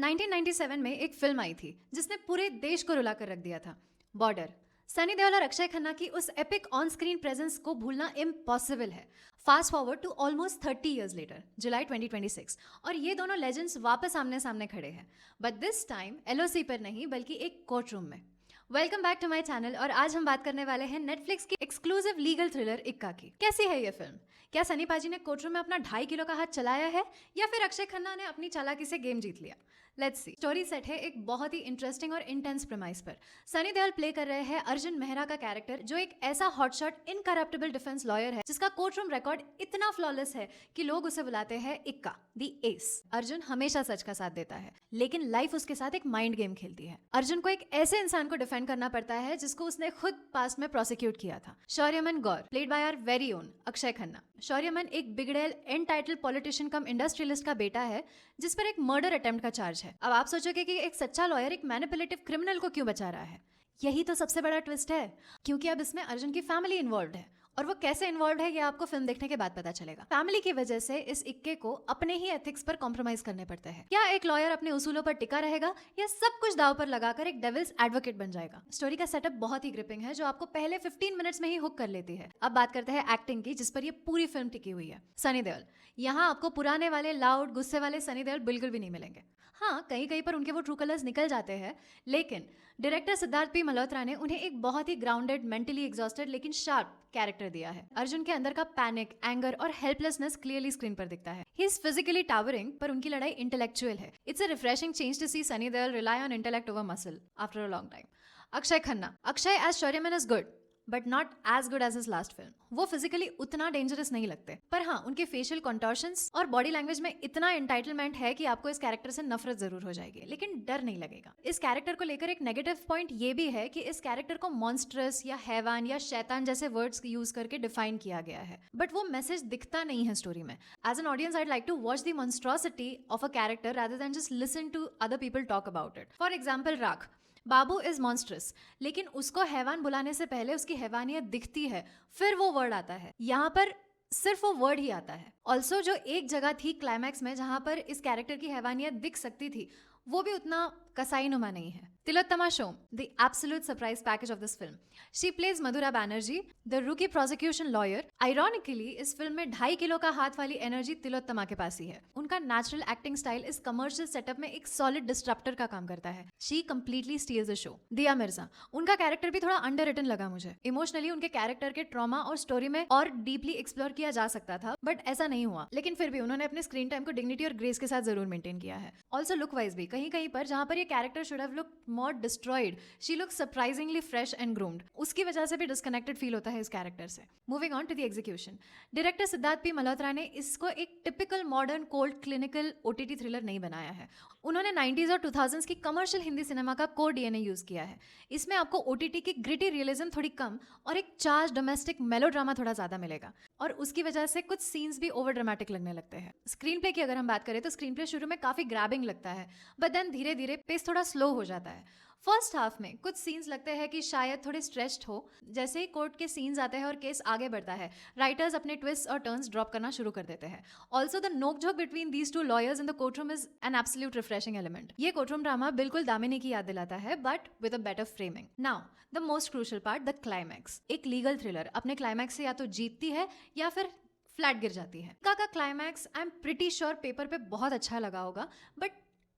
1997 में एक फिल्म आई थी जिसने पूरे देश को रुला कर रख दिया था, बॉर्डर। सनी देओल और अक्षय खन्ना की उस एपिक ऑन स्क्रीन प्रेजेंस को भूलना इम्पॉसिबल है। Fast forward to almost 30 years later, July 2026, और ये दोनों लेजेंड्स वापस आमने सामने खड़े हैं, बट दिस टाइम एलओसी पर नहीं बल्कि एक कोर्ट रूम में। Welcome back to my channel, और आज हम बात करने वाले हैं नेटफ्लिक्स की एक्सक्लूसिव लीगल थ्रिलर इक्का की। कैसी है ये फिल्म? क्या सनी पाजी ने कोर्ट रूम में अपना 2.5 किलो का हाथ चलाया है, या फिर अक्षय खन्ना ने अपनी चालाकी से गेम जीत लिया? Let's see. स्टोरी सेट है एक बहुत ही इंटरेस्टिंग और इंटेंस प्रेमाइस पर। सनी देओल प्ले कर रहे हैं अर्जुन मेहरा का कैरेक्टर, जो एक ऐसा हॉटशॉट इनकरप्टेबल डिफेंस लॉयर है जिसका कोर्ट रूम रिकॉर्ड इतना फ्लॉलेस है कि लोग उसे बुलाते हैं इक्का, द एस। अर्जुन हमेशा सच का साथ देता है, लेकिन लाइफ उसके साथ एक माइंड गेम खेलती है। अर्जुन को एक ऐसे इंसान को डिफेंड करना पड़ता है जिसको उसने खुद पास्ट में प्रोसिक्यूट किया था। Shauryaman Gaur, played by our very own Akshaye Khanna. Shauryaman एक बिगड़ेल एनटाइटल पॉलिटिशियन कम इंडस्ट्रियलिस्ट का बेटा है जिस पर एक मर्डर अटेम्प्ट का चार्ज है। अब आप सोचोगे कि एक सच्चा लॉयर एक मैनिपुलेटिव क्रिमिनल को क्यों बचा रहा है? यही तो सबसे बड़ा ट्विस्ट है, क्योंकि अब इसमें अर्जुन की फैमिली इन्वॉल्व है, और वो कैसे इन्वॉल्व है ये आपको फिल्म देखने के बाद पता चलेगा। फैमिली की वजह से इस इक्के को अपने ही एथिक्स पर कॉम्प्रोमाइज करने पड़ते हैं। क्या एक लॉयर अपने उसूलों पर टिका रहेगा, या सब कुछ दाव पर लगाकर एक डेविल्स एडवोकेट बन जाएगा? स्टोरी का सेटअप बहुत ही ग्रिपिंग है, जो आपको पहले 15 मिनट्स में ही हुक कर लेती है। अब बात करते हैं एक्टिंग की, जिस पर ये पूरी फिल्म टिकी हुई है। सनी देओल, यहाँ आपको पुराने वाले लाउड गुस्से वाले सनी देओल बिल्कुल भी नहीं मिलेंगे। हाँ, कहीं कहीं पर उनके वो ट्रू कलर्स निकल जाते हैं, लेकिन डायरेक्टर सिद्धार्थ पी मल्होत्रा ने उन्हें एक बहुत ही ग्राउंडेड, मेंटली एग्जॉस्टेड लेकिन शार्प कैरेक्टर दिया है। अर्जुन के अंदर का पैनिक, एंगर और हेल्पलेसनेस क्लियरली स्क्रीन पर दिखता है। ही इज फिजिकली टावरिंग, पर उनकी लड़ाई इंटेलेक्चुअल है। It's a refreshing change to see Sunny Deol rely on intellect over muscle after a long time. Akshaye Khanna, Akshaye as Shauryaman is good, but not as good as his last film. वो physically उतना dangerous नहीं लगते, पर हाँ, उनके फेशियल कॉन्टोर्शंस और बॉडी लैंग्वेज में इतना एंटाइटलमेंट है कि आपको इस कैरेक्टर से नफरत जरूर हो जाएगी, लेकिन डर नहीं लगेगा। इस कैरेक्टर को लेकर एक नेगेटिव पॉइंट ये भी है कि इस कैरेक्टर को मॉन्स्ट्रस या हैवान या शैतान जैसे वर्ड्स यूज करके डिफाइन किया गया है, बट वो मैसेज दिखता नहीं है स्टोरी में। As an audience, I like to watch the monstrosity of a character rather than just listen to other people talk about it. For example, राख, बाबू इज मॉन्स्ट्रस, लेकिन उसको हैवान बुलाने से पहले उसकी हैवानियत दिखती है, फिर वो वर्ड आता है। यहाँ पर सिर्फ वो वर्ड ही आता है। ऑल्सो जो एक जगह थी क्लाइमैक्स में जहां पर इस कैरेक्टर की हैवानियत दिख सकती थी, वो भी उतना कसाई नुमा नहीं है। Tilottama Shome, the absolute surprise package of this film. She plays Mathura Banerjee, the रूकी प्रोसिक्यूशन लॉयर। आयरॉनिकली इस फिल्म में 2.5 किलो का हाथ वाली एनर्जी तिलोत्तमा के पास ही है। उनका नेचुरल एक्टिंग स्टाइल इस कमर्शियल सेटअप में एक सॉलिड डिस्ट्रप्टर का काम करता है। She completely steels the show. दिया मिर्जा, उनका कैरेक्टर भी थोड़ा अंडर रिटन लगा मुझे। इमोशनली उनके कैरेक्टर के ट्रॉमा और स्टोरी में और डीपली एक्सप्लोर किया जा सकता था, बट ऐसा नहीं हुआ। लेकिन फिर भी उन्होंने अपने स्क्रीन टाइम को डिग्निटी और ग्रेस के साथ जरूर मेंटेन किया है। ऑल्सो लुक वाइज भी कहीं कहीं पर जहां पर ये character should have looked more destroyed, she looks surprisingly fresh and groomed. उसकी वजह से भी डिस्कनेक्टेड फील होता है इस कैरेक्टर से। Moving on to the execution, director Siddharth P Malhotra ने इसको एक typical modern cold clinical OTT thriller नहीं बनाया है। उन्होंने 90s और 2000s की कमर्शियल हिंदी सिनेमा का कोर डीएनए यूज किया है। इसमें आपको ओटीटी की ग्रिटी रियलिज्म थोड़ी कम और एक चार्ज डोमेस्टिक मेलोड्रामा थोड़ा ज्यादा मिलेगा, और उसकी वजह से कुछ सीन्स भी ओवर ड्रामेटिक लगने लगते हैं। स्क्रीन प्ले की अगर हम बात करें तो स्क्रीन प्ले शुरू में काफी ग्रैबिंग लगता है, बट देन धीरे धीरे पेस थोड़ा स्लो हो जाता है। फर्स्ट हाफ में कुछ सीन्स लगते हैं कि शायद थोड़े स्ट्रेस्ड हो। जैसे ही कोर्ट के सीन्स आते हैं और केस आगे बढ़ता है, राइटर्स अपने ट्विस्ट और टर्न्स ड्रॉप करना शुरू कर देते हैं। ऑल्सो द नोकझोंक between these two lawyers in the court room is an absolute refreshing element. ये कोर्ट रूम ड्रामा बिल्कुल दामिनी की याद दिलाता है, but with a better framing. Now the most crucial part, the climax. एक लीगल थ्रिलर अपने climax से या तो जीतती है या फिर फ्लैट गिर जाती है। का climax I am pretty sure paper पे बहुत अच्छा लगा होगा, बट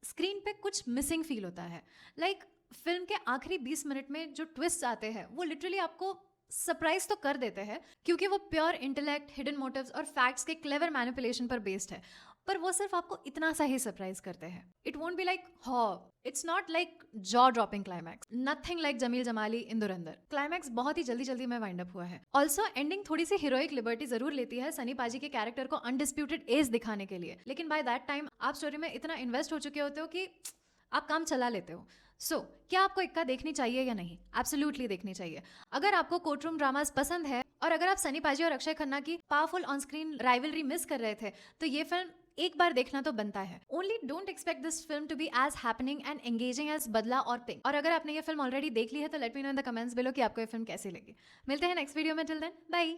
स्क्रीन पे कुछ मिसिंग फील होता है। लाइक फिल्म के आखिरी 20 मिनट में जो ट्विस्ट आते हैं वो लिटरली आपको सरप्राइज तो कर देते हैं, क्योंकि वो प्योर इंटेलेक्ट, हिडन मोटिव्स और फैक्ट्स के क्लेवर मैनिपुलेशन पर बेस्ड है, पर वो सिर्फ आपको इतना सा ही सरप्राइज करते हैं। It won't be like it's not like jaw dropping climax, nothing like Jameel Jamali in Dhurandhar. Climax बहुत ही जल्दी जल्दी में वाइंड अप हुआ है। ऑल्सो एंडिंग थोड़ी सी हीरोइक लिबर्टी जरूर लेती है सनी पाजी के कैरेक्टर को अनडिस्प्यूटेड एज दिखाने के लिए, लेकिन बाय दैट टाइम आप स्टोरी में इतना इन्वेस्ट हो चुके होते हो कि आप काम चला लेते हो। सो क्या आपको इक्का देखनी चाहिए या नहीं? एब्सोल्युटली देखनी चाहिए। अगर आपको कोर्ट रूम ड्रामास पसंद है, और अगर आप सनी पाजी और अक्षय खन्ना की powerful on screen rivalry miss कर रहे थे, तो ये फिल्म एक बार देखना तो बनता है। Only don't expect this film to be as happening and engaging as Badla और पिंक। और अगर आपने ये फिल्म ऑलरेडी देख ली है तो let me know in the comments below कि आपको ये फिल्म कैसी लगी। मिलते हैं नेक्स्ट वीडियो में। Till then bye.